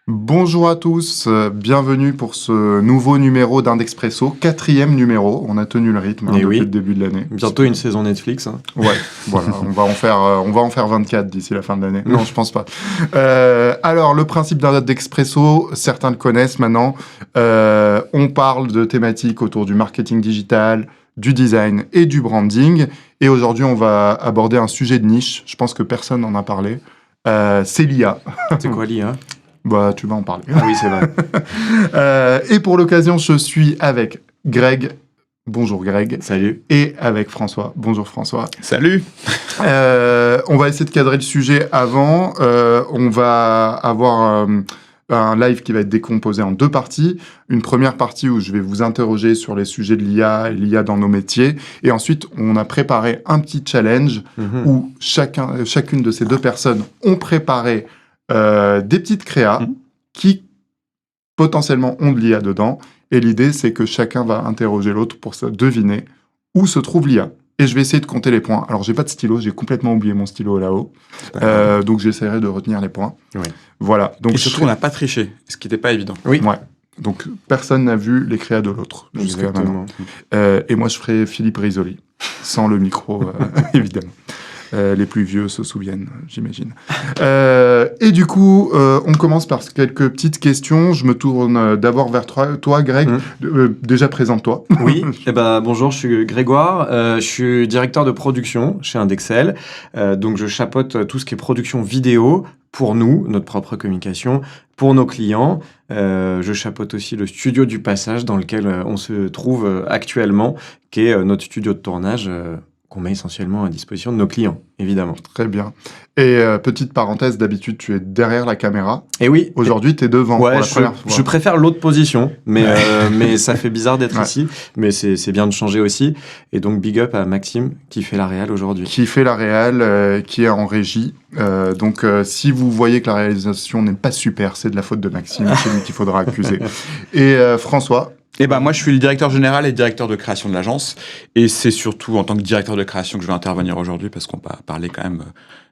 Bonjour à tous, bienvenue pour ce nouveau numéro d'Indexpresso, 4e numéro. On a tenu le rythme depuis le début de l'année. Bientôt une saison Netflix. Hein. Ouais, voilà, on va en faire 24 d'ici la fin de l'année. Non, je pense pas. Alors, le principe d'Indexpresso, certains le connaissent maintenant. On parle de thématiques autour du marketing digital, du design et du branding. Et aujourd'hui, on va aborder un sujet de niche. Je pense que personne n'en a parlé. C'est l'IA. C'est quoi l'IA ? Bah, tu vas en parler. Ah oui, c'est vrai. Et pour l'occasion, je suis avec Greg. Bonjour Greg. Salut. Et avec François. Bonjour François. Salut. On va essayer de cadrer le sujet avant. On va avoir un live qui va être décomposé en 2 parties. Une première partie où je vais vous interroger sur les sujets de l'IA et l'IA dans nos métiers. Et ensuite, on a préparé un petit challenge où chacune de ces 2 personnes ont préparé des petites créas qui potentiellement ont de l'IA dedans. Et l'idée, c'est que chacun va interroger l'autre pour deviner où se trouve l'IA. Et je vais essayer de compter les points. Alors, j'ai pas de stylo, j'ai complètement oublié mon stylo là-haut. Donc, j'essaierai de retenir les points. Oui. Voilà. Donc, et surtout, on n'a pas triché, ce qui n'était pas évident. Oui. Ouais. Donc, personne n'a vu les créas de l'autre jusqu'à maintenant. Et moi, je ferai Philippe Risoli, sans le micro, évidemment. Les plus vieux se souviennent, j'imagine. Et du coup, on commence par quelques petites questions. Je me tourne d'abord vers toi, Greg. Déjà, présente-toi. Oui, bonjour, je suis Grégoire. Je suis directeur de production chez Indexel. Donc, je chapeaute tout ce qui est production vidéo pour nous, notre propre communication, pour nos clients. Je chapeaute aussi le studio du passage dans lequel on se trouve actuellement, qui est notre studio de tournage qu'on met essentiellement à disposition de nos clients, évidemment. Très bien. Et petite parenthèse, d'habitude, tu es derrière la caméra. Et oui. Aujourd'hui, tu es devant pour la première fois. Je préfère l'autre position, mais ça fait bizarre d'être ici. Mais c'est bien de changer aussi. Et donc, big up à Maxime, qui fait la réal aujourd'hui. Qui fait la réal, qui est en régie. Donc, si vous voyez que la réalisation n'est pas super, c'est de la faute de Maxime. C'est lui qu'il faudra accuser. Et François. Moi, je suis le directeur général et directeur de création de l'agence. Et c'est surtout en tant que directeur de création que je vais intervenir aujourd'hui parce qu'on va parler quand même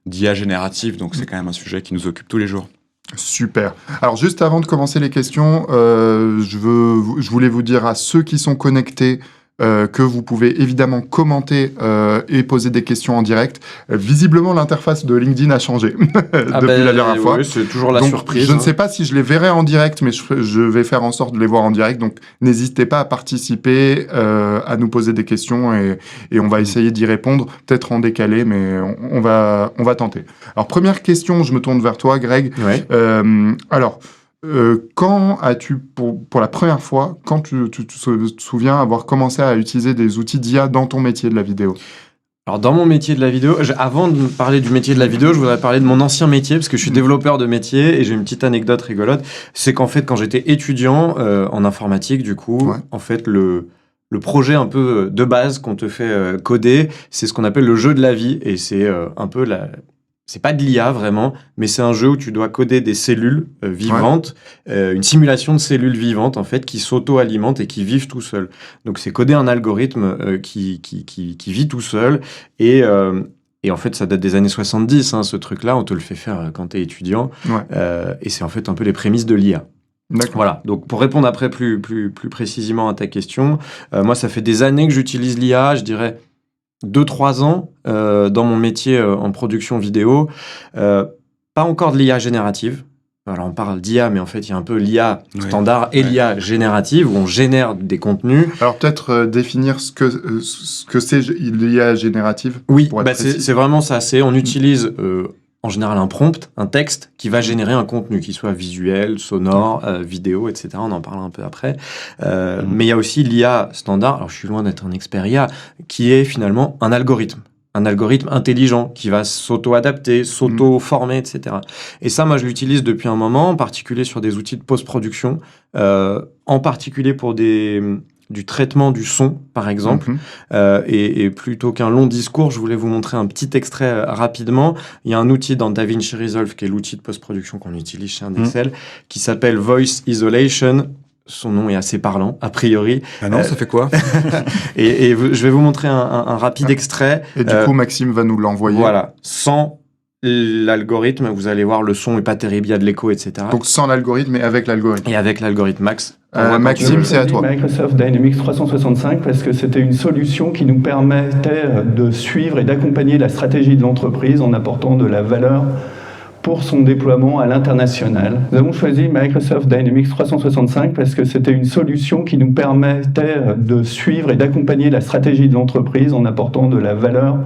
d'IA générative. Donc, c'est quand même un sujet qui nous occupe tous les jours. Super. Alors, juste avant de commencer les questions, je voulais vous dire à ceux qui sont connectés que vous pouvez évidemment commenter et poser des questions en direct. Visiblement, l'interface de LinkedIn a changé depuis la dernière fois. Oui, c'est toujours la surprise. Je ne sais pas si je les verrai en direct, mais je vais faire en sorte de les voir en direct. Donc, n'hésitez pas à participer, à nous poser des questions et on va essayer d'y répondre, peut-être en décalé, mais on va tenter. Alors, première question, je me tourne vers toi, Greg. Oui. Quand as-tu, pour la première fois, quand tu te souviens avoir commencé à utiliser des outils d'IA dans ton métier de la vidéo ? Alors, dans mon métier de la vidéo, avant de parler du métier de la vidéo, je voudrais parler de mon ancien métier, parce que je suis développeur de métier, et j'ai une petite anecdote rigolote. C'est qu'en fait, quand j'étais étudiant en informatique, du coup, en fait, le projet un peu de base qu'on te fait coder, c'est ce qu'on appelle le jeu de la vie, et c'est un peu c'est pas de l'IA vraiment, mais c'est un jeu où tu dois coder des cellules vivantes, une simulation de cellules vivantes en fait qui s'auto-alimentent et qui vivent tout seuls. Donc c'est coder un algorithme qui vit tout seul et en fait ça date des années 70 hein, ce truc-là, on te le fait faire quand t'es étudiant et c'est en fait un peu les prémices de l'IA. D'accord. Voilà, donc pour répondre après plus précisément à ta question, moi ça fait des années que j'utilise l'IA, je dirais 2-3 ans dans mon métier en production vidéo. Pas encore de l'IA générative. Alors, on parle d'IA, mais en fait, il y a un peu l'IA standard et l'IA générative, où on génère des contenus. Alors, peut-être définir ce que c'est l'IA générative. Oui, c'est vraiment ça. On utilise en général un prompt, un texte, qui va générer un contenu, qui soit visuel, sonore, vidéo, etc. On en parlera un peu après. Mais il y a aussi l'IA standard, alors je suis loin d'être un expert IA, qui est finalement un algorithme intelligent qui va s'auto-adapter, s'auto-former, etc. Et ça, moi, je l'utilise depuis un moment, en particulier sur des outils de post-production, en particulier pour du traitement du son, par exemple. Et plutôt qu'un long discours, je voulais vous montrer un petit extrait rapidement. Il y a un outil dans DaVinci Resolve, qui est l'outil de post-production qu'on utilise chez Indexel, qui s'appelle Voice Isolation. Son nom est assez parlant, a priori. Ah non, ça fait quoi? Je vais vous montrer un rapide extrait. Et du coup, Maxime va nous l'envoyer. Voilà, sans l'algorithme, vous allez voir, le son est pas terrible, il y a de l'écho, etc. Donc sans l'algorithme et avec l'algorithme. Et avec l'algorithme Max. Maxime, c'est à toi. Microsoft Dynamics 365 parce que c'était une solution qui nous permettait de suivre et d'accompagner la stratégie de l'entreprise en apportant de la valeur pour son déploiement à l'international. Nous avons choisi Microsoft Dynamics 365 parce que c'était une solution qui nous permettait de suivre et d'accompagner la stratégie de l'entreprise en apportant de la valeur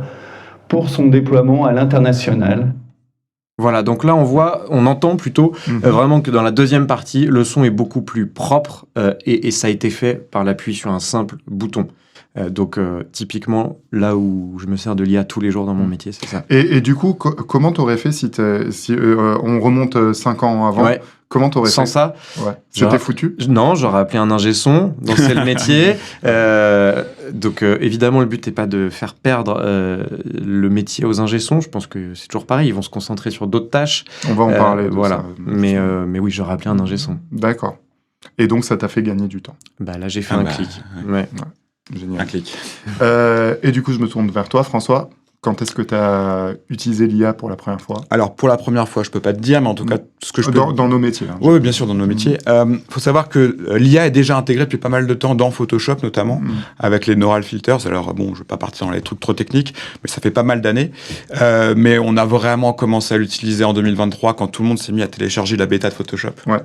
pour son déploiement à l'international. Voilà, donc là on entend plutôt vraiment que dans la deuxième partie, le son est beaucoup plus propre et ça a été fait par l'appui sur un simple bouton. Donc typiquement, là où je me sers de l'IA tous les jours dans mon métier, c'est ça. Et du coup, comment t'aurais fait si on remonte 5 ans avant? Ouais. Comment t'aurais fait? Sans ça, C'était foutu? Non, j'aurais appelé un ingé son, donc c'est le métier. Donc évidemment, le but n'est pas de faire perdre le métier aux ingé sons. Je pense que c'est toujours pareil, ils vont se concentrer sur d'autres tâches. On va en parler. Voilà. Ça. Mais oui, j'aurais appelé un ingé son. D'accord. Et donc, ça t'a fait gagner du temps? Bah, là, j'ai fait un clic. Ouais. Génial. Un clic. Et du coup, je me tourne vers toi, François. Quand est-ce que tu as utilisé l'IA pour la première fois? Alors, pour la première fois, je peux pas te dire, mais en tout cas, ce que je peux... Dans nos métiers. Hein, oui, bien sûr, dans nos métiers. Faut savoir que l'IA est déjà intégrée depuis pas mal de temps dans Photoshop, notamment, avec les neural filters. Alors, bon, je vais pas partir dans les trucs trop techniques, mais ça fait pas mal d'années. Mais on a vraiment commencé à l'utiliser en 2023, quand tout le monde s'est mis à télécharger la bêta de Photoshop. Ouais.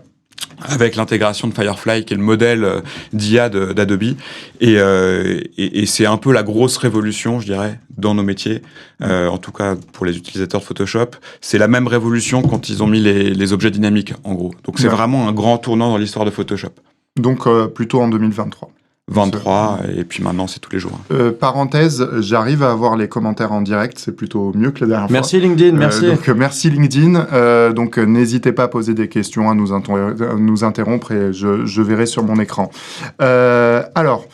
Avec l'intégration de Firefly, qui est le modèle d'IA d'Adobe. Et c'est un peu la grosse révolution, je dirais, dans nos métiers. En tout cas, pour les utilisateurs de Photoshop. C'est la même révolution quand ils ont mis les objets dynamiques, en gros. Donc c'est vraiment un grand tournant dans l'histoire de Photoshop. Donc plutôt en 2023. 23, et puis maintenant, c'est tous les jours. Parenthèse, j'arrive à avoir les commentaires en direct, c'est plutôt mieux que la dernière fois. Merci LinkedIn, merci. Donc merci LinkedIn. Donc n'hésitez pas à poser des questions, à nous interrompre et je verrai sur mon écran. Alors,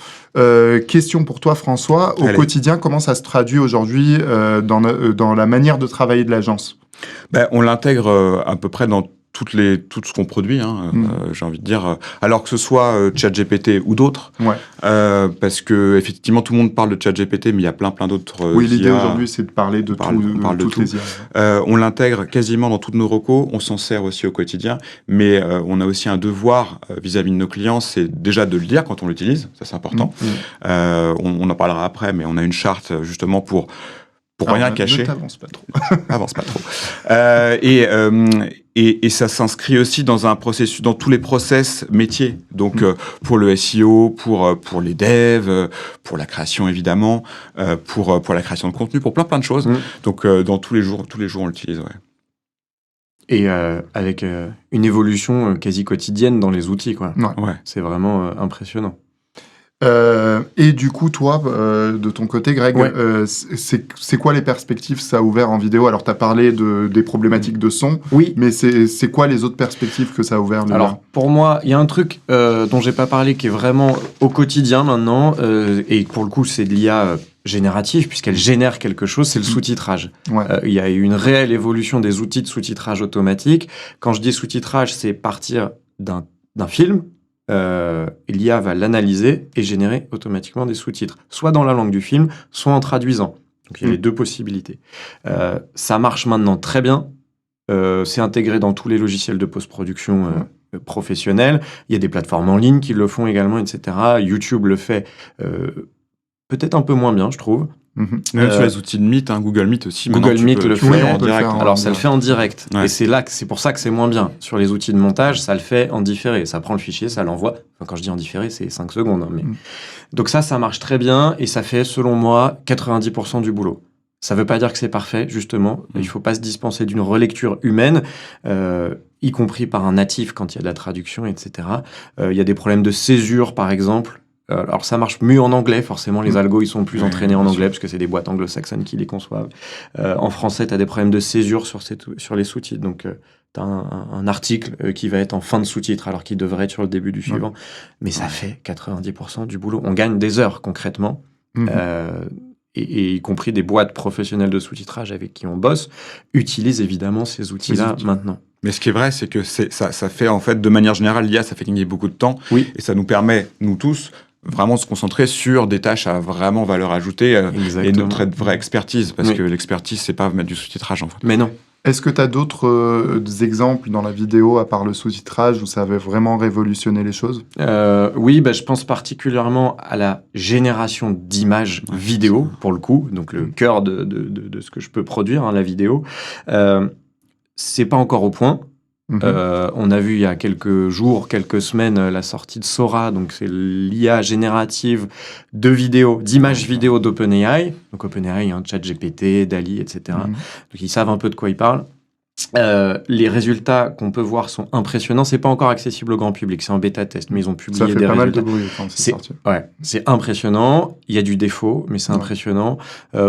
question pour toi François. Au quotidien, comment ça se traduit aujourd'hui dans la manière de travailler de l'agence? On l'intègre à peu près dans tout ce qu'on produit, j'ai envie de dire, alors que ce soit ChatGPT ou d'autres, parce que effectivement tout le monde parle de ChatGPT, mais il y a plein d'autres. Oui, l'idée aujourd'hui, c'est de parler de toutes les IA. On l'intègre quasiment dans toutes nos recos, on s'en sert aussi au quotidien, mais on a aussi un devoir vis-à-vis de nos clients, c'est déjà de le dire quand on l'utilise, ça c'est important. On en parlera après, mais on a une charte justement pour rien cacher. Ne t'avance pas trop. Avance pas trop. Et ça s'inscrit aussi dans un processus, dans tous les process métiers. Donc, pour le SEO, pour les devs, pour la création évidemment, pour la création de contenu, pour plein de choses. Donc, dans tous les jours, on l'utilise, Et avec une évolution quasi quotidienne dans les outils, quoi. Ouais. C'est vraiment impressionnant. Et du coup, toi, de ton côté, Greg, c'est quoi les perspectives ça a ouvert en vidéo? Alors, tu as parlé des problématiques de son, mais c'est quoi les autres perspectives que ça a ouvert? Alors, pour moi, il y a un truc dont j'ai pas parlé qui est vraiment au quotidien maintenant, et pour le coup, c'est de l'IA générative, puisqu'elle génère quelque chose, c'est le sous-titrage. Il y a eu une réelle évolution des outils de sous-titrage automatique. Quand je dis sous-titrage, c'est partir d'un film, l'IA va l'analyser et générer automatiquement des sous-titres, soit dans la langue du film, soit en traduisant. Donc il y a les deux possibilités. Ça marche maintenant très bien. C'est intégré dans tous les logiciels de post-production professionnels. Il y a des plateformes en ligne qui le font également, etc. YouTube le fait peut-être un peu moins bien, je trouve. Même sur les outils de Meet, Google Meet aussi. Google Meet le fait en direct. Alors ça le fait en direct. Et c'est pour ça que c'est moins bien. Sur les outils de montage, ça le fait en différé. Ça prend le fichier, ça l'envoie. Enfin, quand je dis en différé, c'est 5 secondes. Mais... Donc ça marche très bien et ça fait, selon moi, 90% du boulot. Ça ne veut pas dire que c'est parfait, justement. Il ne faut pas se dispenser d'une relecture humaine, y compris par un natif quand il y a de la traduction, etc. Il y a des problèmes de césure, par exemple. Alors ça marche mieux en anglais, forcément les algos ils sont plus entraînés en anglais parce que c'est des boîtes anglo-saxonnes qui les conçoivent. En français tu as des problèmes de césure sur les sous-titres, donc tu as un article qui va être en fin de sous-titre alors qu'il devrait être sur le début du suivant, mais ça fait 90% du boulot. On gagne des heures concrètement, et y compris des boîtes professionnelles de sous-titrage avec qui on bosse utilisent évidemment ces outils-là maintenant. Mais ce qui est vrai, c'est que ça fait en fait, de manière générale, l'IA, ça fait gagner beaucoup de temps, et ça nous permet, nous tous, vraiment se concentrer sur des tâches à vraiment valeur ajoutée et notre vraie expertise, parce que l'expertise, c'est pas mettre du sous-titrage en fait. Mais non. Est-ce que tu as d'autres exemples dans la vidéo, à part le sous-titrage, où ça avait vraiment révolutionné les choses? Oui, je pense particulièrement à la génération d'images vidéo, pour le coup, donc le cœur de ce que je peux produire, hein, la vidéo. C'est pas encore au point. On a vu il y a quelques jours, quelques semaines, la sortie de Sora, donc c'est l'IA générative de vidéos, d'images vidéo d'OpenAI. Donc OpenAI, ChatGPT, DALL-E, etc. Donc ils savent un peu de quoi ils parlent. Les résultats qu'on peut voir sont impressionnants. C'est pas encore accessible au grand public, c'est en bêta test, mais ils ont publié des résultats. Ça fait pas mal de bruit quand c'est sorti. Ouais, c'est impressionnant. Il y a du défaut, mais c'est impressionnant.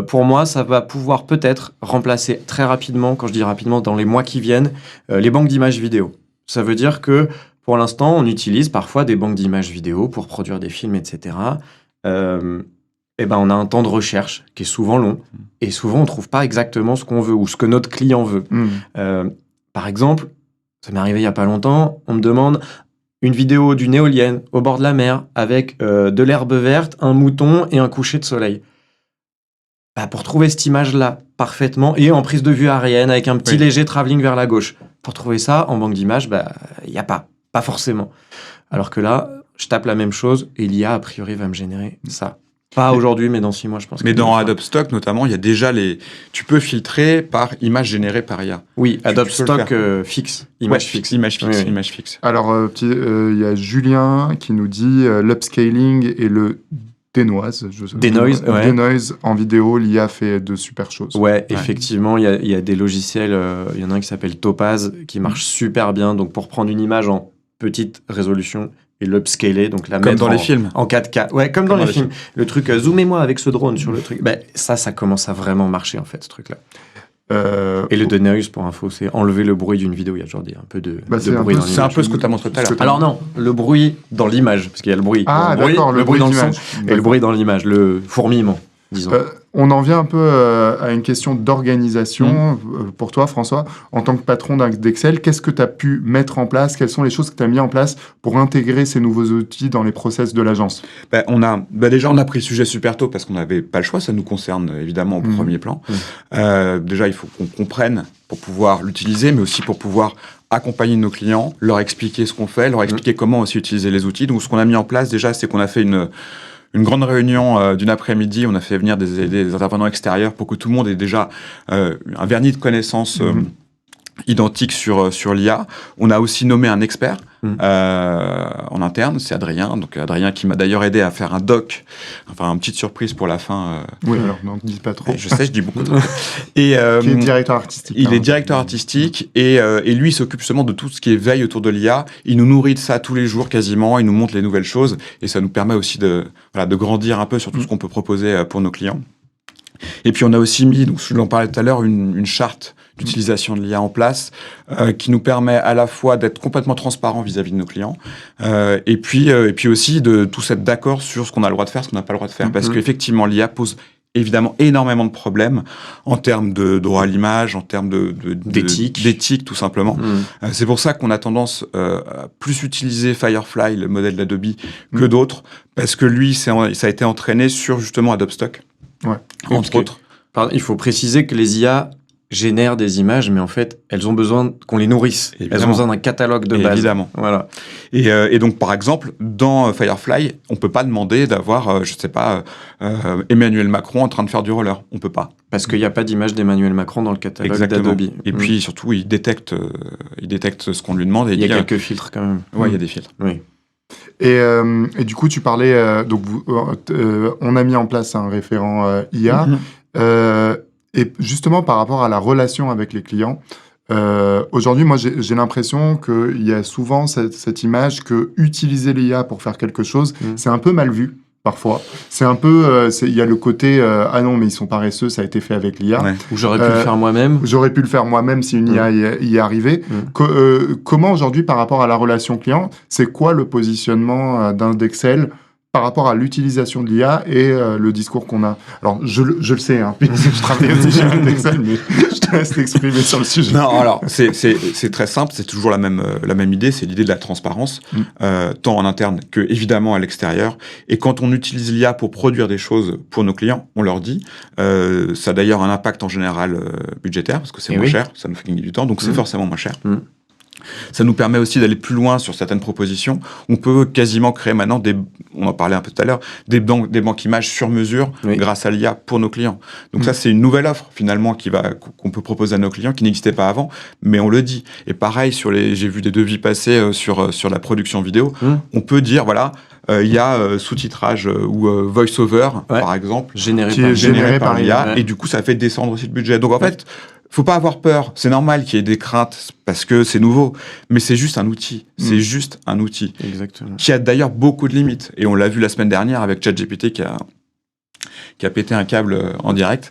Pour moi, ça va pouvoir peut-être remplacer très rapidement, quand je dis rapidement, dans les mois qui viennent, les banques d'images vidéo. Ça veut dire que pour l'instant, on utilise parfois des banques d'images vidéo pour produire des films, etc. On a un temps de recherche qui est souvent long et souvent on ne trouve pas exactement ce qu'on veut ou ce que notre client veut. Par exemple, ça m'est arrivé il n'y a pas longtemps, on me demande une vidéo d'une éolienne au bord de la mer avec de l'herbe verte, un mouton et un coucher de soleil. Pour trouver cette image-là parfaitement et en prise de vue aérienne avec un petit léger travelling vers la gauche, pour trouver ça en banque d'images, il n'y a pas forcément. Alors que là, je tape la même chose et l'IA, a priori, va me générer ça. Pas aujourd'hui, mais dans 6 mois, je pense. Mais dans Adobe Stock, notamment, il y a déjà tu peux filtrer par image générée par IA. Oui, Adobe Stock fixe. Image fixe. Image fixe. Alors, il y a Julien qui nous dit l'upscaling et le denoise en vidéo, l'IA fait de super choses. Ouais, effectivement, il y a des logiciels, il y en a un qui s'appelle Topaz, qui marche super bien. Donc, pour prendre une image en petite résolution, et l'upscaler, donc la comme mettre dans les films. En 4K. Ouais, comme dans les films. Le truc, zoomez-moi avec ce drone sur le truc. Ça commence à vraiment marcher, en fait, ce truc-là. Et le denoise, pour info, c'est enlever le bruit d'une vidéo. Il y a toujours un peu de bruit dans l'image. C'est un peu ce que tu as montré tout à l'heure. Alors non, le bruit dans l'image, parce qu'il y a le bruit. Ah, d'accord, le bruit dans le son et le bruit dans l'image, le fourmillement, disons. On en vient un peu à une question d'organisation. Pour toi, François, en tant que patron d'Excel, qu'est-ce que tu as pu mettre en place? Quelles sont les choses que tu as mis en place pour intégrer ces nouveaux outils dans les process de l'agence? Déjà, on a pris le sujet super tôt parce qu'on n'avait pas le choix. Ça nous concerne évidemment au premier plan. Déjà, il faut qu'on comprenne pour pouvoir l'utiliser, mais aussi pour pouvoir accompagner nos clients, leur expliquer ce qu'on fait, leur expliquer comment aussi utiliser les outils. Donc, ce qu'on a mis en place déjà, c'est qu'on a fait une grande réunion d'une après-midi. On a fait venir des intervenants extérieurs pour que tout le monde ait déjà un vernis de connaissances identique sur l'IA. On a aussi nommé un expert en interne, c'est Adrien. Donc Adrien qui m'a d'ailleurs aidé à faire un doc, enfin une petite surprise pour la fin. Oui, alors non, dis pas trop. Je sais, je dis beaucoup trop. Et qui est directeur artistique. Il est directeur artistique et lui il s'occupe justement de tout ce qui est veille autour de l'IA. Il nous nourrit de ça tous les jours quasiment, il nous montre les nouvelles choses et ça nous permet aussi de grandir un peu sur tout ce qu'on peut proposer pour nos clients. Et puis on a aussi mis, donc je l'en parlais tout à l'heure, une charte d'utilisation de l'IA en place qui nous permet à la fois d'être complètement transparent vis-à-vis de nos clients et puis aussi de tous être d'accord sur ce qu'on a le droit de faire, ce qu'on n'a pas le droit de faire. Parce qu'effectivement, l'IA pose évidemment énormément de problèmes en termes de droit à l'image, en termes d'éthique tout simplement. C'est pour ça qu'on a tendance à plus utiliser Firefly, le modèle d'Adobe, que d'autres, parce que lui, ça a été entraîné sur justement Adobe Stock. Ouais. Entre autres. Il faut préciser que les IA génèrent des images, mais en fait, elles ont besoin qu'on les nourrisse. Évidemment. Elles ont besoin d'un catalogue de base. Évidemment. Voilà. Et donc, par exemple, dans Firefly, on peut pas demander d'avoir, Emmanuel Macron en train de faire du roller. On peut pas. Parce qu'il n'y a pas d'image d'Emmanuel Macron dans le catalogue d'Adobe. Et puis, surtout, il détecte ce qu'on lui demande. Et il y a quelques filtres, quand même. Ouais, il y a des filtres. Oui. Et du coup, tu parlais, on a mis en place un référent IA. Et justement, par rapport à la relation avec les clients, aujourd'hui, moi, j'ai l'impression qu'il y a souvent cette image que utiliser l'IA pour faire quelque chose, c'est un peu mal vu. Parfois, c'est un peu, il y a le côté ah non mais ils sont paresseux, ça a été fait avec l'IA. Ouais. Ou j'aurais pu le faire moi-même. J'aurais pu le faire moi-même si une IA y arrivait. Comment aujourd'hui par rapport à la relation client, c'est quoi le positionnement d'Excel par rapport à l'utilisation de l'IA et le discours qu'on a. Alors, je le sais, hein, puisque je travaille aussi chez Indexel, mais je te laisse t'exprimer sur le sujet. Non, alors, c'est très simple, c'est toujours la même idée, c'est l'idée de la transparence, tant en interne que, évidemment, à l'extérieur. Et quand on utilise l'IA pour produire des choses pour nos clients, on leur dit, ça a d'ailleurs un impact en général budgétaire, parce que c'est moins cher, ça nous fait gagner du temps, donc c'est forcément moins cher. Ça nous permet aussi d'aller plus loin sur certaines propositions. On peut quasiment créer maintenant on en parlait un peu tout à l'heure, des banques images sur mesure grâce à l'IA pour nos clients. Donc ça, c'est une nouvelle offre finalement qu'on peut proposer à nos clients qui n'existait pas avant, mais on le dit. Et pareil, j'ai vu des devis passer sur la production vidéo. On peut dire, voilà, il y a sous-titrage ou voice-over, par exemple, généré par l'IA, et du coup, ça fait descendre aussi le budget. Donc en fait, faut pas avoir peur. C'est normal qu'il y ait des craintes parce que c'est nouveau. Mais c'est juste un outil. C'est juste un outil. Exactement. Qui a d'ailleurs beaucoup de limites. Et on l'a vu la semaine dernière avec ChatGPT qui a pété un câble en direct,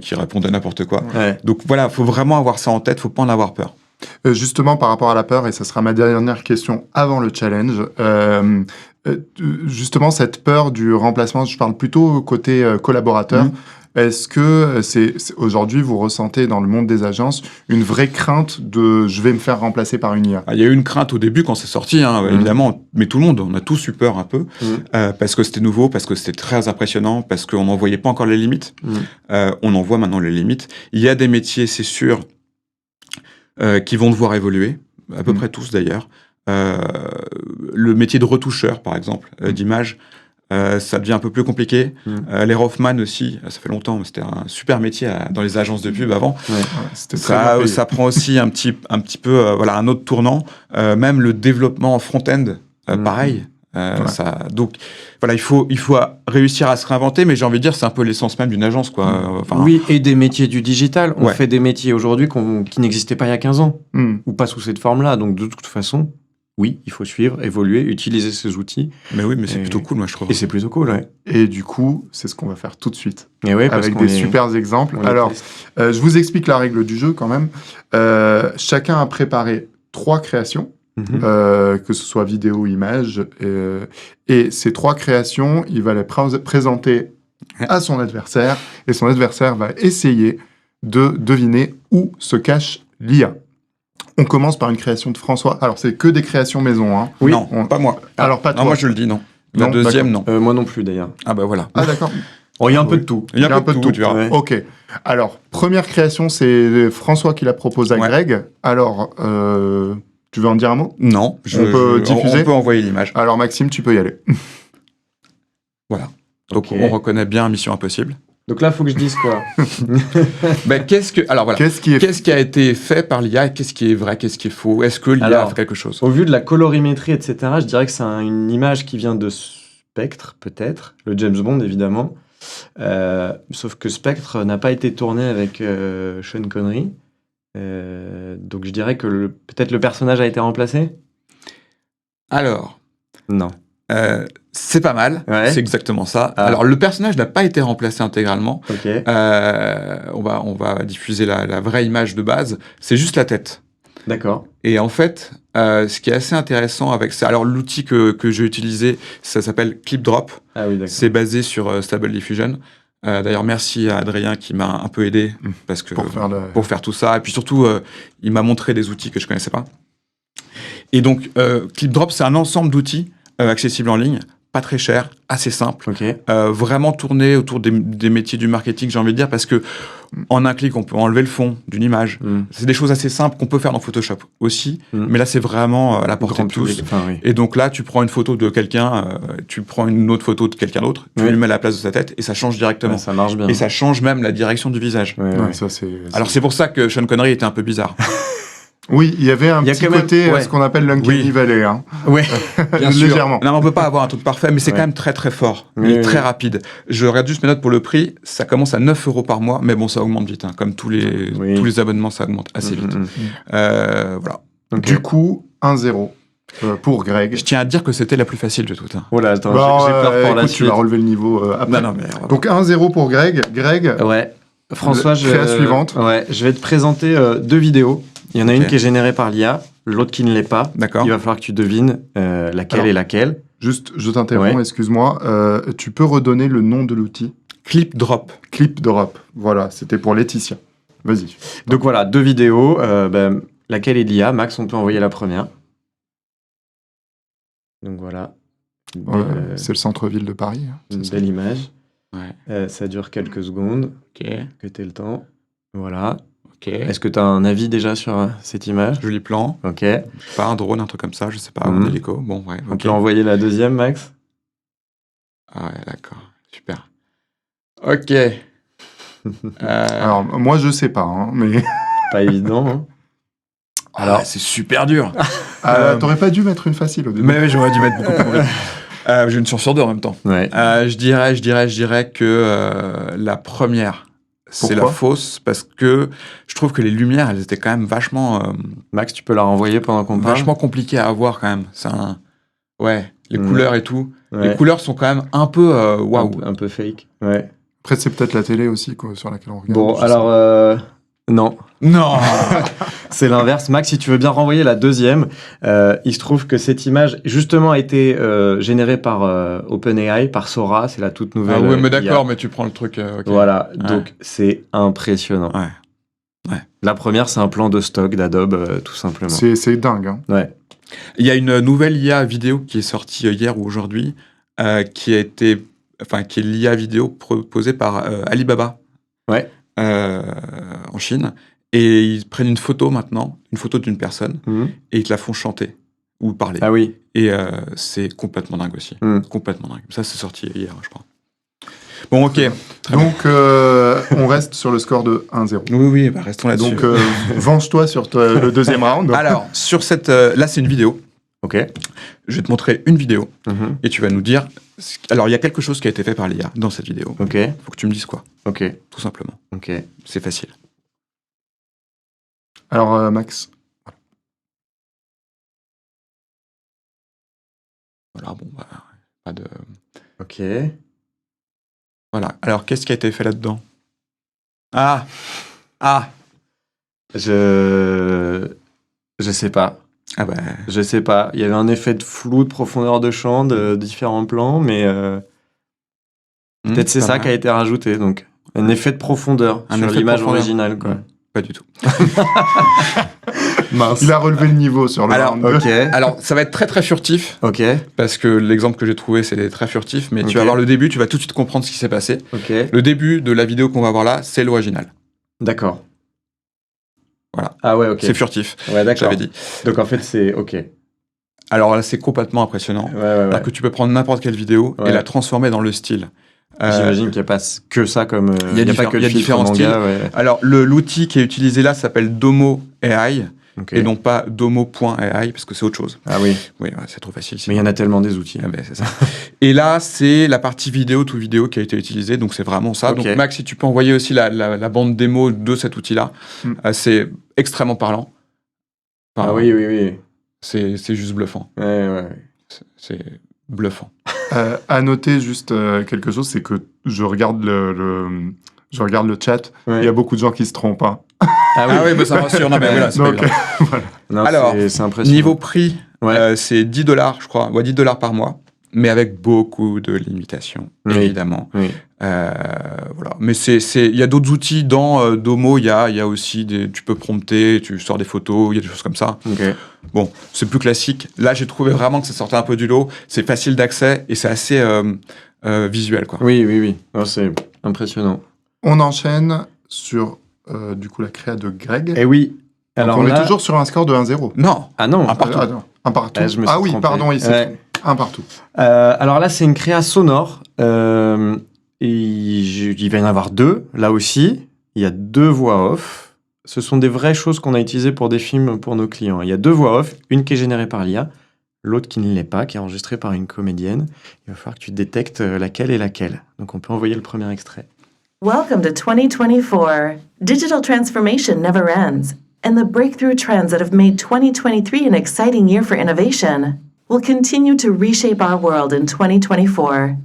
qui répondait n'importe quoi. Ouais. Donc voilà, faut vraiment avoir ça en tête. Faut pas en avoir peur. Justement, par rapport à la peur, et ça sera ma dernière question avant le challenge, justement, cette peur du remplacement, je parle plutôt côté collaborateur. Est-ce que aujourd'hui, vous ressentez dans le monde des agences une vraie crainte de « je vais me faire remplacer par une IA » ? Il y a eu une crainte au début quand c'est sorti, évidemment, mais tout le monde, on a tous eu peur un peu, parce que c'était nouveau, parce que c'était très impressionnant, parce qu'on n'en voyait pas encore les limites. On en voit maintenant les limites. Il y a des métiers, c'est sûr, qui vont devoir évoluer, à peu près tous d'ailleurs. Le métier de retoucheur, par exemple, d'image, ça devient un peu plus compliqué. Les Rothman aussi, ça fait longtemps, mais c'était un super métier dans les agences de pub avant. Ça prend aussi un petit peu un autre tournant. Même le développement en front-end, pareil. Donc voilà, il faut réussir à se réinventer, mais j'ai envie de dire c'est un peu l'essence même d'une agence, quoi. Oui, et des métiers du digital. On fait des métiers aujourd'hui qui n'existaient pas il y a 15 ans, ou pas sous cette forme-là. Donc de toute façon, oui, il faut suivre, évoluer, utiliser ces outils. Mais oui, mais c'est plutôt cool, moi, je trouve. Et c'est plutôt cool, ouais. Et du coup, c'est ce qu'on va faire tout de suite. Et ouais, avec des super exemples. Alors, je vous explique la règle du jeu quand même. Chacun a préparé 3 créations, que ce soit vidéo ou image. Et ces 3 créations, il va les présenter à son adversaire. Et son adversaire va essayer de deviner où se cache l'IA. On commence par une création de François. Alors, c'est que des créations maison, hein. Oui. Non, pas moi. Alors, pas toi. Non, moi, je le dis, non. La deuxième, non. Moi non plus, d'ailleurs. Ah, bah voilà. Ah, d'accord. Il y a un peu de tout. Il y a un peu de tout, tu vois. Ouais. Ok. Alors, première création, c'est François qui la propose à Greg. Alors, tu veux en dire un mot ? Non. On peut diffuser ? On peut envoyer l'image. Alors, Maxime, tu peux y aller. Voilà. Donc, on reconnaît bien Mission Impossible. Donc là, il faut que je dise quoi ? Alors voilà. Qu'est-ce qui a été fait par l'IA et qu'est-ce qui est vrai, qu'est-ce qui est faux ? Est-ce que l'IA a fait quelque chose ? Au vu de la colorimétrie, etc., je dirais que c'est une image qui vient de Spectre, peut-être, le James Bond, évidemment. Sauf que Spectre n'a pas été tourné avec Sean Connery. Donc je dirais que peut-être le personnage a été remplacé ? Alors. Non. C'est pas mal, c'est exactement ça. Alors, le personnage n'a pas été remplacé intégralement. On va diffuser la vraie image de base. C'est juste la tête. D'accord. Et en fait, ce qui est assez intéressant avec ça... Alors, l'outil que j'ai utilisé, ça s'appelle ClipDrop. Ah oui, d'accord. C'est basé sur Stable Diffusion. D'ailleurs, merci à Adrien qui m'a un peu aidé pour faire tout ça. Et puis surtout, il m'a montré des outils que je connaissais pas. Et donc, ClipDrop, c'est un ensemble d'outils accessibles en ligne, pas très cher, assez simple, vraiment tourné autour des métiers du marketing, j'ai envie de dire, parce que en un clic, on peut enlever le fond d'une image. C'est des choses assez simples qu'on peut faire dans Photoshop aussi, mais là, c'est vraiment à la portée de tous. Et donc là, tu prends une photo de quelqu'un, tu prends une autre photo de quelqu'un d'autre, tu lui mets à la place de sa tête, et ça change directement. Ça marche bien. Et ça change même la direction du visage. Alors, c'est pour ça que Sean Connery était un peu bizarre. Oui, il y avait un petit côté, ce qu'on appelle l'Uncanny Valley. Hein. Oui, bien sûr. Légèrement. Non, on peut pas avoir un truc parfait, mais c'est quand même très très fort, très rapide. Je regarde juste mes notes pour le prix, ça commence à 9 € par mois, mais bon, ça augmente vite. Hein. Comme tous les abonnements, ça augmente assez vite. Voilà. Du coup, 1-0 pour Greg. Je tiens à dire que c'était la plus facile de toutes. Hein. Voilà, attends, j'ai peur pour la suite. Tu vas relever le niveau après. Non, mais, donc 1-0 pour Greg. Greg, François, suivante. Je vais te présenter 2 vidéos. Il y en a une qui est générée par l'IA, l'autre qui ne l'est pas. D'accord. Il va falloir que tu devines laquelle est laquelle. Juste, je t'interromps, Ouais. excuse-moi. Tu peux redonner le nom de l'outil? Clip Drop. Clip Drop. Voilà, c'était pour Laetitia. Vas-y. Donc voilà, 2 vidéos. Laquelle est l'IA? Max, on peut envoyer la première. Donc voilà. Ouais, c'est le centre-ville de Paris. Hein, Une c'est ça. belle image. Ouais. Ça dure quelques secondes. Ok. Que t'aies le temps. Voilà. Ok. Est-ce que tu as un avis déjà sur cette image? Joli plan. Ok. Pas un drone, un truc comme ça, je sais pas, Mhm. un hélico. Bon, ouais. On Ok. peut envoyer la deuxième, Max? Ah ouais, d'accord. Super. Ok. Alors, moi, je sais pas, hein, mais... Pas évident. Hein. Alors, c'est super dur. T'aurais pas dû mettre une facile au début. Mais j'aurais dû mettre beaucoup plus vite. J'ai une chance sur 2 en même temps. Ouais. Je dirais que la première, c'est la Pourquoi fausse, parce que je trouve que les lumières, elles étaient quand même vachement, Max, tu peux la renvoyer pendant qu'on parle? vachement compliquées à avoir quand même. Ouais, les couleurs et tout. Ouais. Les couleurs sont quand même un peu waouh. Un peu fake. Ouais. Après, c'est peut-être la télé aussi, quoi, sur laquelle on regarde. Bon, je sais alors... Non, Non. c'est l'inverse. Max, si tu veux bien renvoyer la deuxième, il se trouve que cette image, justement, a été générée par OpenAI, par Sora, c'est la toute nouvelle. Ah ouais, mais IA. d'accord, mais tu prends le truc. Ok. Voilà, Ouais. donc c'est impressionnant. Ouais. La première, c'est un plan de stock d'Adobe, tout simplement. C'est dingue. Hein. Ouais. Il y a une nouvelle IA vidéo qui est sortie hier ou aujourd'hui, qui est l'IA vidéo proposée par Alibaba. Ouais. En Chine, et ils prennent une photo maintenant, une photo d'une personne, Mhm. et ils te la font chanter ou parler. Ah oui. Et c'est complètement dingue aussi. Mhm. Complètement dingue. Ça, c'est sorti hier, je crois. Bon, ok. Donc, on reste sur le score de 1-0. Oui, bah, restons là-dessus. Donc, venge-toi sur le deuxième round. Alors, sur cette... là, c'est une vidéo. Ok. Je vais te montrer une vidéo, Mhm. et tu vas nous dire... Alors, il y a quelque chose qui a été fait par l'IA dans cette vidéo. Ok. Faut que tu me dises quoi, Ok. tout simplement. Ok. C'est facile. Alors, Max. Voilà, bon, bah, pas de... Ok. Voilà. Alors, qu'est-ce qui a été fait là-dedans? Ah. Je sais pas. Ah bah... Je sais pas. Il y avait un effet de flou, de profondeur de champ, de différents plans, mais peut-être c'est pas ça mal. qui a été rajouté. Donc, un effet de profondeur Un sur effet de l'image profondeur. originale, quoi. Pas du tout. Mince. Il a relevé le niveau sur le Alors, round. Ok. Alors, ça va être très très furtif, Ok. parce que l'exemple que j'ai trouvé, c'est très furtif, mais Ok. tu vas voir le début, tu vas tout de suite comprendre ce qui s'est passé. Ok. Le début de la vidéo qu'on va voir là, c'est l'original. D'accord. Voilà. Ah ouais, ok. C'est furtif, Ouais, d'accord. j'avais dit. Donc en fait, c'est ok. Ouais, Alors là, c'est complètement impressionnant. ouais, ouais. C'est-à-dire que tu peux prendre n'importe quelle vidéo Ouais. et la transformer dans le style. J'imagine qu'il n'y a pas que ça comme. il y a pas que il y a le filtre différents manga, styles. ouais. Alors, l'outil qui est utilisé là s'appelle Domo AI, Ok. et non pas Domo.ai, parce que c'est autre chose. Ah oui. Oui, ouais, c'est trop facile. Mais il y en a tellement des outils. Ah ben, c'est ça. Et là, c'est la partie vidéo, tout vidéo qui a été utilisée, donc c'est vraiment ça. Ok. Donc Max, si tu peux envoyer aussi la bande démo de cet outil-là, c'est extrêmement parlant. Enfin, Ah oui, oui, oui. c'est juste bluffant. Ouais, ouais. C'est bluffant. À noter juste quelque chose, c'est que je regarde je regarde le chat. Ouais. Il y a beaucoup de gens qui se trompent. Hein. Ah oui. Ah oui, bah, ça me rassure. Non, mais voilà, c'est pas Donc, évident. voilà. Non, Alors, c'est impressionnant. Niveau prix, Ouais. c'est $10, je crois. Ouais, $10 par mois, mais avec beaucoup de limitations, Oui. évidemment. Oui. Voilà. Mais il y a d'autres outils dans Domo. Il y a aussi tu peux prompter, tu sors des photos, il y a des choses comme ça. Ok. Bon, c'est plus classique. Là, j'ai trouvé vraiment que ça sortait un peu du lot. C'est facile d'accès et c'est assez visuel, quoi. Oui, oui, oui. Non, c'est impressionnant. On enchaîne sur du coup la créa de Greg. Et oui. Donc, Alors on là... est toujours sur un score de 1-0. Non. Ah non. Un partout. non, un partout. Ah, je me suis oui, trompé. pardon, il s'est Ouais. trompé. Un partout. Alors là, c'est une créa sonore. Il va y en avoir 2, là aussi. Il y a 2 voix off. Ce sont des vraies choses qu'on a utilisées pour des films pour nos clients. Il y a 2 voix off, une qui est générée par l'IA, l'autre qui ne l'est pas, qui est enregistrée par une comédienne. Il va falloir que tu détectes laquelle est laquelle. Donc on peut envoyer le premier extrait. Welcome to 2024. Digital transformation never ends, and the breakthrough trends that have made 2023 an exciting year for innovation will continue to reshape our world in 2024.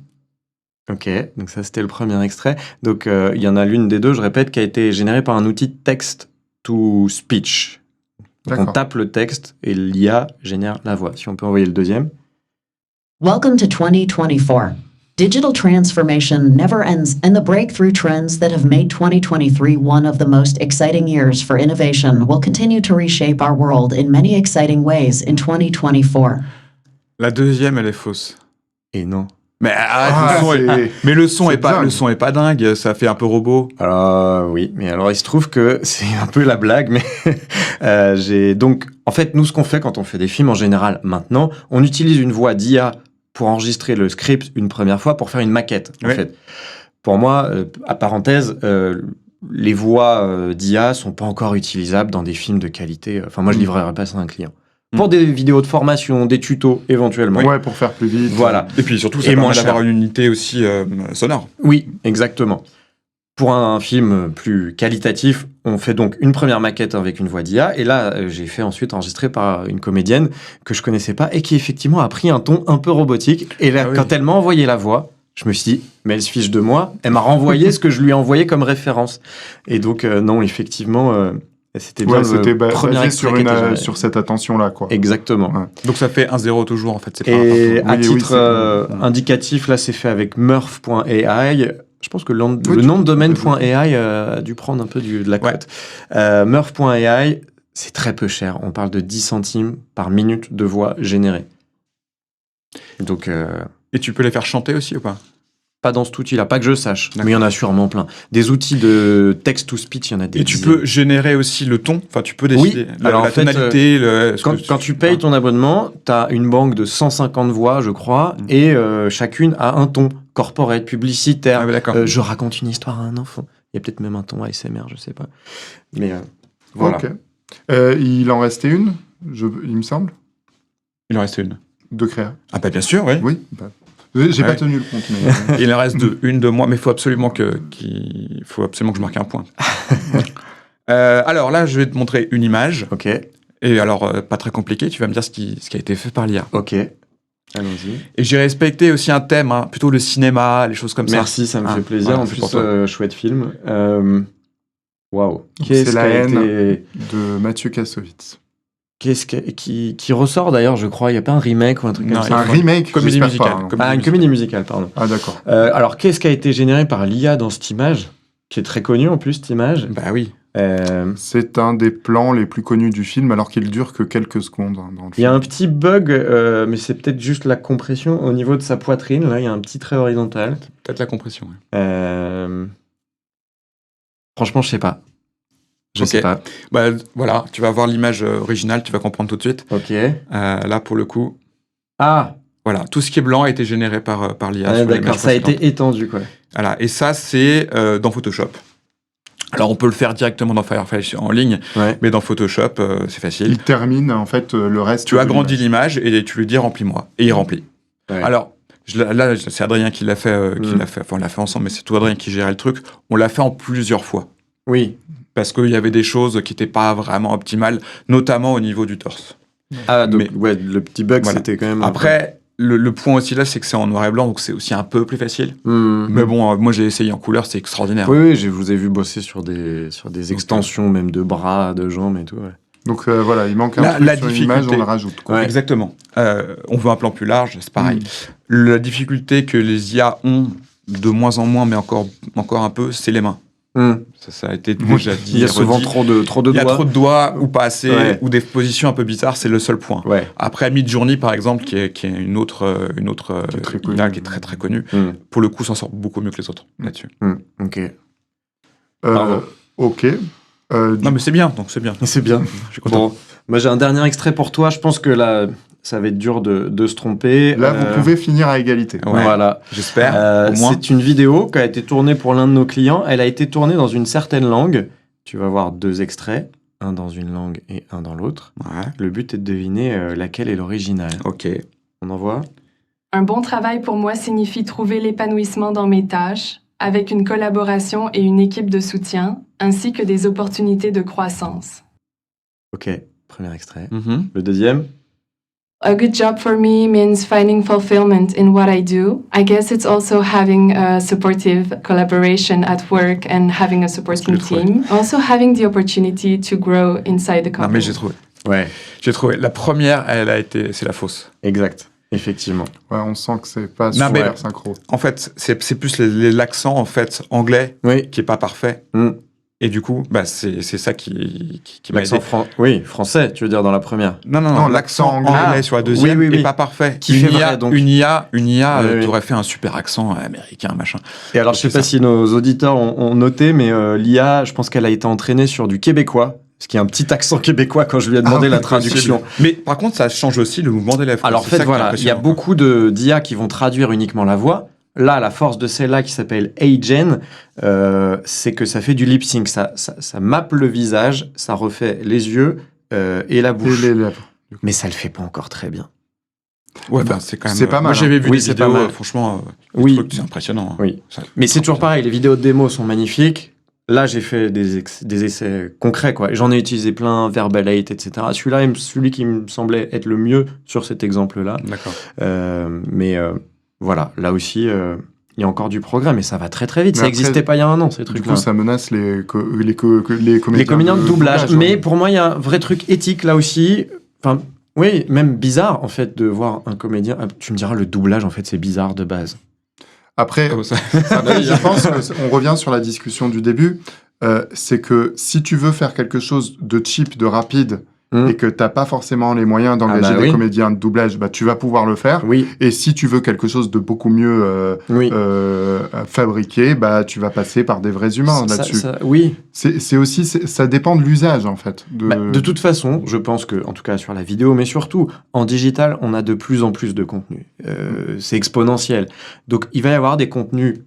Ok, donc ça c'était le premier extrait. Donc il y en a l'une des deux, je répète, qui a été générée par un outil text-to-speech. Donc on D'accord. tape le texte et l'IA génère la voix. Si on peut envoyer le deuxième. Welcome to 2024. Digital transformation never ends, and the breakthrough trends that have made 2023 one of the most exciting years for innovation will continue to reshape our world in many exciting ways in 2024. La deuxième, elle est fausse. Et non. Mais arrête, le son est pas dingue, ça fait un peu robot. Alors oui, mais alors il se trouve que c'est un peu la blague, mais j'ai donc en fait nous ce qu'on fait quand on fait des films en général maintenant, on utilise une voix d'IA pour enregistrer le script une première fois pour faire une maquette. En fait, pour moi, à parenthèse, les voix d'IA sont pas encore utilisables dans des films de qualité. Enfin moi je livrerai pas ça à un client. Pour des vidéos de formation, des tutos éventuellement. Ouais, pour faire plus vite. Voilà. Et puis surtout, ça permet d'avoir une unité aussi sonore. Oui, exactement. Pour un film plus qualitatif, on fait donc une première maquette avec une voix d'IA. Et là, j'ai fait ensuite enregistrer par une comédienne que je connaissais pas et qui effectivement a pris un ton un peu robotique. Et là, quand elle m'a envoyé la voix, je me suis dit, mais elle se fiche de moi. Elle m'a renvoyé ce que je lui ai envoyé comme référence. Et donc, non, effectivement... c'était bien c'était premier basé extrait sur cette attention-là, quoi. Exactement. Ouais. Donc ça fait 1-0 toujours, en fait. C'est pas Et un à titre indicatif, là, c'est fait avec Murph.ai. Je pense que le nom de domaine.ai a dû prendre un peu de la cote. Murph.ai, c'est très peu cher. On parle de 10 centimes par minute de voix générée. Donc, Et tu peux les faire chanter aussi ou pas? pas dans cet outil-là, pas que je sache, mais il y en a sûrement plein. Des outils de text-to-speech, il y en a des Et tu dizaines. peux générer aussi le ton, enfin tu peux décider alors, la en fait, tonalité. Quand tu payes ton abonnement, tu as une banque de 150 voix, je crois, et chacune a un ton corporate, publicitaire. Ah, ouais, d'accord. Je raconte une histoire à un enfant. Il y a peut-être même un ton ASMR, je sais pas. Mais voilà. Ok. Il en restait une, il me semble, Il en reste une. de créa. Ah bah bien sûr, oui. Oui. J'ai pas tenu le compte, mais... Il en reste une de moi, mais il faut absolument que je marque un point. Alors là, je vais te montrer une image. Ok. Et alors, pas très compliqué, tu vas me dire ce qui a été fait par l'IA. Ok. Allons-y. Et j'ai respecté aussi un thème, plutôt le cinéma, les choses comme Merci, ça me fait plaisir. Voilà, en c'est plus, pour toi. Chouette film. Waouh. C'est la haine de Mathieu Kassovitz. Qui ressort d'ailleurs, je crois. Il n'y a pas un remake ou un truc Non, comme il y a ça. Un remake, Comédie j'espère musicale. pas, hein. Une comédie musicale, pardon. Ah, d'accord. Alors, qu'est-ce qui a été généré par l'IA dans cette image, qui est très connue en plus, cette image? Bah oui. C'est un des plans les plus connus du film, alors qu'il dure que quelques secondes dans le film. Il y a un petit bug, mais c'est peut-être juste la compression au niveau de sa poitrine. Là, il y a un petit trait horizontal. Peut-être la compression. Ouais. Franchement, je sais pas. Je sais pas. Bah voilà, tu vas voir l'image originale, tu vas comprendre tout de suite. Ok. Là, pour le coup, Ah, voilà, tout ce qui est blanc a été généré par l'IA. sur d'accord, l'image ça a précédente. été étendu, quoi. Voilà, et ça, c'est dans Photoshop. Alors, on peut le faire directement dans Firefly en ligne, Ouais. mais dans Photoshop, c'est facile. Il termine, en fait, le reste. Tu de agrandis l'image. l'image et tu lui dis remplis-moi. Et il remplit. Ouais. Alors, là, c'est Adrien qui l'a fait, enfin, on l'a fait ensemble, mais c'est tout Adrien qui gérait le truc. On l'a fait en plusieurs fois. Oui. Parce qu'il y avait des choses qui n'étaient pas vraiment optimales, notamment au niveau du torse. Ah, donc, Mais- ouais, le petit bug, Voilà. c'était quand même... Après, le point aussi là, c'est que c'est en noir et blanc, donc c'est aussi un peu plus facile. Hmm. Mais bon, moi j'ai essayé en couleur, c'est extraordinaire. Oui, je vous ai vu bosser sur des extensions, même de bras, de jambes et tout. Ouais. Donc voilà, il manque un La truc sur une image, on difficulté. le rajoute, quoi. Ouais. Exactement. On veut un plan plus large, c'est pareil. La difficulté que les IA ont de moins en moins, mais encore un peu, c'est les mains. Ça a été déjà dit. Il y a souvent redit. trop de Il y a doigts. trop de doigts ou pas assez, Ouais. ou des positions un peu bizarres, c'est le seul point. Ouais. Après, Midjourney, par exemple, qui est une autre Qui est très IA connue. qui est très très connue, Hmm. pour le coup, s'en sort beaucoup mieux que les autres là-dessus. Ok. Euh, ok. Non, mais c'est bien, donc c'est bien. C'est bien. Je suis content. Bon, moi j'ai un dernier extrait pour toi. Je pense que là, ça va être dur de se tromper. Là, vous pouvez finir à égalité. Ouais. Voilà. J'espère, au moins. C'est une vidéo qui a été tournée pour l'un de nos clients. Elle a été tournée dans une certaine langue. Tu vas voir 2 extraits, un dans une langue et un dans l'autre. Ouais, Le but est de deviner laquelle est l'original. ok. On envoie. Un bon travail pour moi signifie trouver l'épanouissement dans mes tâches, avec une collaboration et une équipe de soutien, ainsi que des opportunités de croissance. Ok, premier extrait. Mhm. Le deuxième. A good job for me means finding fulfillment in what I do. I guess it's also having a supportive collaboration at work and having a supporting Je l'ai trouvé. team. Also having the opportunity to grow inside the company. Non, mais j'ai trouvé. Ouais, J'ai trouvé. La première, c'est la fausse. exact. Effectivement. Ouais, on sent que c'est pas Non, mais- super synchro. En fait, c'est plus l'accent en fait anglais Oui. qui est pas parfait. Mm. Et du coup, bah, c'est ça qui m'a L'accent aidé. français, tu veux dire, dans la première. Non, Non, l'accent l'accent anglais anglais. sur la deuxième Oui, oui, oui. est pas parfait. Qui fait vrai, donc. Une IA Oui, oui. t'aurait fait un super accent américain, machin. Et alors, je sais C'est pas ça. si nos auditeurs ont noté, mais l'IA, je pense qu'elle a été entraînée sur du québécois, ce qui est un petit accent québécois quand je lui ai demandé Ah, la traduction. Mais par contre, ça change aussi le mouvement des lèvres. Alors, en C'est fait, ça qui est voilà, il y a impressionnant. beaucoup d'IA qui vont traduire uniquement la voix. Là, la force de celle-là qui s'appelle Agen, c'est que ça fait du lip sync. Ça mappe le visage, ça refait les yeux et la Et bouche. les lèvres. Mais ça le fait pas encore très bien. Ouais, bah, c'est quand même. c'est pas mal, Moi, j'avais vu Oui, des c'est pas vidéos, mal. franchement, Oui. c'est impressionnant. Oui. Ça- Mais c'est toujours pareil, les vidéos de démo sont magnifiques. Là, j'ai fait des essais concrets, quoi. Et j'en ai utilisé plein, Verbalate, etc. Celui-là, celui qui me semblait être le mieux sur cet exemple-là. D'accord. Mais voilà, là aussi, il y a encore du progrès, mais ça va très très vite. Mais Ça après, n'existait pas il y a un an, ces Du trucs-là. coup, ça menace les comédiens. Les comédiens de doublage. Mais hein. pour moi, il y a un vrai truc éthique là aussi. Enfin, oui, même bizarre, en fait, de voir un comédien. Ah, tu me diras, le doublage, en fait, c'est bizarre de base. Après, Oh, ça- après, je pense qu'on revient sur la discussion du début. C'est que si tu veux faire quelque chose de cheap, de rapide, et que t'as pas forcément les moyens d'engager bah des oui. comédiens de doublage, bah tu vas pouvoir le faire. Oui, Et si tu veux quelque chose de beaucoup mieux oui. fabriqué, bah tu vas passer par des vrais humains Ça- là-dessus. oui. C'est aussi, ça dépend de l'usage en fait. De toute façon, je pense que, en tout cas sur la vidéo, mais surtout en digital, on a de plus en plus de contenu. C'est exponentiel. Donc, il va y avoir des contenus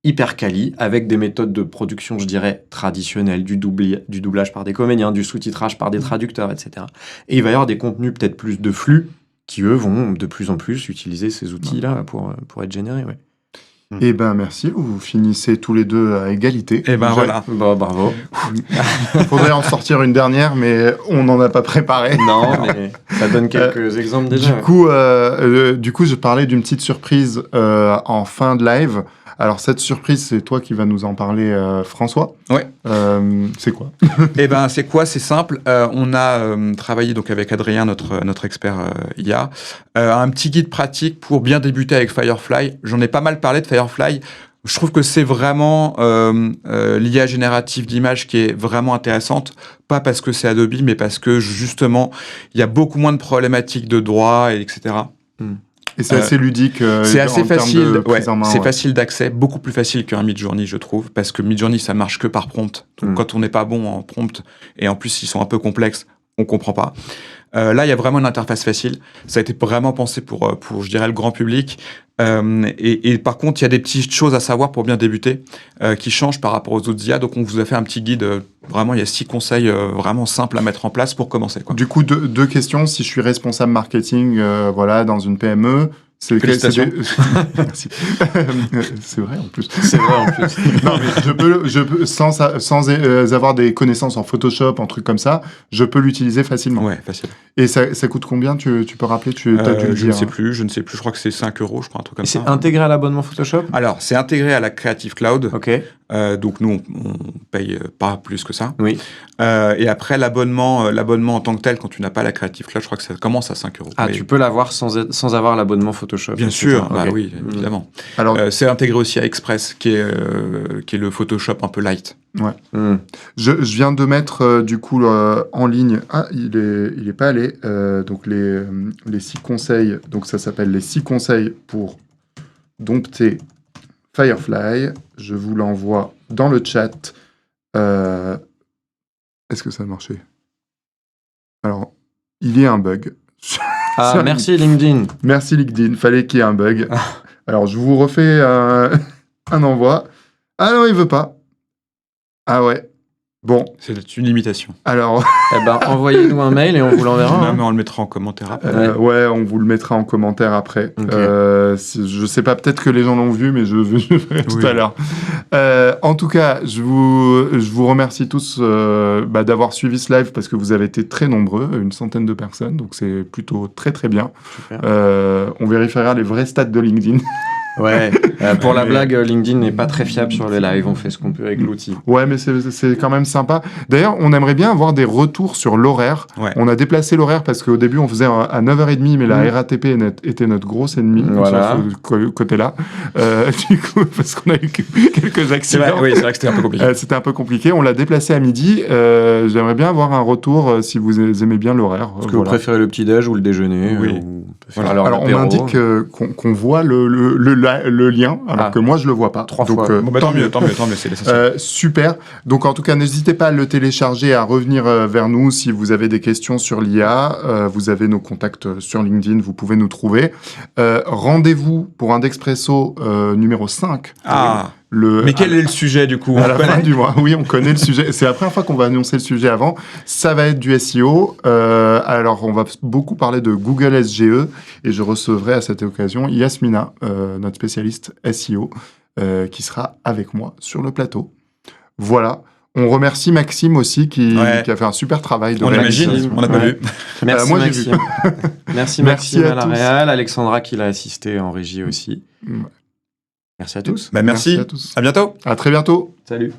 hyper quali, avec des méthodes de production, je dirais, traditionnelles, du doublage par des comédiens, du sous-titrage par des traducteurs, etc. Et il va y avoir des contenus peut-être plus de flux, qui eux vont de plus en plus utiliser ces outils-là pour être générés. Ouais. Eh ben merci, vous finissez tous les deux à égalité. Et ben voilà. Bah, bravo. Il faudrait en sortir une dernière, mais on n'en a pas préparé. Non, mais ça donne quelques exemples déjà. Du coup, je parlais d'une petite surprise en fin de live. Alors, cette surprise, c'est toi qui vas nous en parler, François. Ouais. C'est quoi? Eh ben, c'est quoi? C'est simple. On a travaillé donc avec Adrien, notre expert IA, un petit guide pratique pour bien débuter avec Firefly. J'en ai pas mal parlé de Firefly. Je trouve que c'est vraiment l'IA générative d'images qui est vraiment intéressante. Pas parce que c'est Adobe, mais parce que justement, il y a beaucoup moins de problématiques de droit, etc. Et c'est assez ludique. C'est en assez termes facile, de prise en main, c'est ouais. facile d'accès, beaucoup plus facile qu'un Midjourney, je trouve, parce que Midjourney, ça marche que par prompt. Donc, quand on n'est pas bon en prompt, et en plus, ils sont un peu complexes, on comprend pas. Là, il y a vraiment une interface facile. Ça a été vraiment pensé pour je dirais, le grand public. Et par contre, il y a des petites choses à savoir pour bien débuter, qui changent par rapport aux autres IA. Donc, on vous a fait un petit guide. Vraiment, il y a 6 conseils vraiment simples à mettre en place pour commencer, quoi. Du coup, deux questions. Si je suis responsable marketing, voilà, dans une PME, Félicitations. Merci. C'est vrai en plus. C'est vrai en plus. Non, mais je peux sans avoir des connaissances en Photoshop, en trucs comme ça, je peux l'utiliser facilement. Ouais, facile. Et ça coûte combien? Tu peux rappeler? Tu as dû le Je ne dire, sais hein. plus, je crois que c'est 5 €, je crois, un truc comme Et c'est ça. intégré à l'abonnement Photoshop? Alors, c'est intégré à la Creative Cloud. Ok. Donc, nous, on paye pas plus que ça. Oui. Et après, l'abonnement en tant que tel, quand tu n'as pas la Creative Cloud, je crois que ça commence à 5 €. Ah, Mais tu peux l'avoir sans avoir l'abonnement Photoshop. bien etc. sûr, bah Ok. oui, évidemment. Alors, C'est intégré aussi à Express, qui est le Photoshop un peu light. Hmm. je viens de mettre du coup en ligne. Ah, il est pas allé. Donc les 6 conseils. Donc ça s'appelle les 6 conseils pour dompter Firefly. Je vous l'envoie dans le chat. Est-ce que ça a marché? Alors, il y a un bug. Ah, merci LinkedIn. Merci LinkedIn. Fallait qu'il y ait un bug. Alors, je vous refais un envoi. Ah non, il veut pas. Ah ouais. Bon, C'est une limitation. alors, Eh ben, envoyez-nous un mail et on vous l'enverra. Non, hein. mais on le mettra en commentaire après. ouais, on vous le mettra en commentaire après. Ok. Je sais pas, peut-être que les gens l'ont vu, mais je verrai tout Oui. à l'heure. En tout cas, je vous remercie tous d'avoir suivi ce live parce que vous avez été très nombreux, une centaine de personnes, donc c'est plutôt très très bien. Super. On vérifiera les vrais stats de LinkedIn. Ouais, pour la blague, LinkedIn n'est pas très fiable sur les lives. On fait ce qu'on peut avec l'outil. Ouais, mais c'est quand même sympa. D'ailleurs, on aimerait bien avoir des retours sur l'horaire. Ouais. On a déplacé l'horaire parce qu'au début, on faisait à 9h30, mais la RATP était notre grosse ennemie Voilà. sur ce côté-là. Du coup, parce qu'on a eu quelques C'est accidents. vrai, oui, c'est vrai que c'était un peu compliqué. C'était un peu compliqué. On l'a déplacé à midi. J'aimerais bien avoir un retour si vous aimez bien l'horaire. Est-ce que vous préférez le petit-déj ou le déjeuner Oui. ou on peut faire Voilà. l'heure Alors, on d'apéro. m'indique qu'on voit le lien, alors que moi, je le vois pas. 3 Donc, fois. Bon, bah, tant mieux, c'est l'essentiel. Super. Donc, en tout cas, n'hésitez pas à le télécharger, à revenir vers nous si vous avez des questions sur l'IA. Vous avez nos contacts sur LinkedIn, vous pouvez nous trouver. Rendez-vous pour Indexpresso numéro 5. Mais quel est le sujet du coup? À la fin du mois. Oui, on connaît le sujet. C'est la première fois qu'on va annoncer le sujet avant. Ça va être du SEO. Alors, on va beaucoup parler de Google SGE et je recevrai à cette occasion Yasmina, notre spécialiste SEO, qui sera avec moi sur le plateau. Voilà. On remercie Maxime aussi qui a fait un super travail de On réalisation. imagine, on n'a pas vu. Merci moi, j'ai Maxime. Merci Merci Maxime à à la tous. réal, Alexandra qui l'a assisté en régie aussi. Merci à tous. Bah, merci. À tous. À bientôt. À très bientôt. Salut.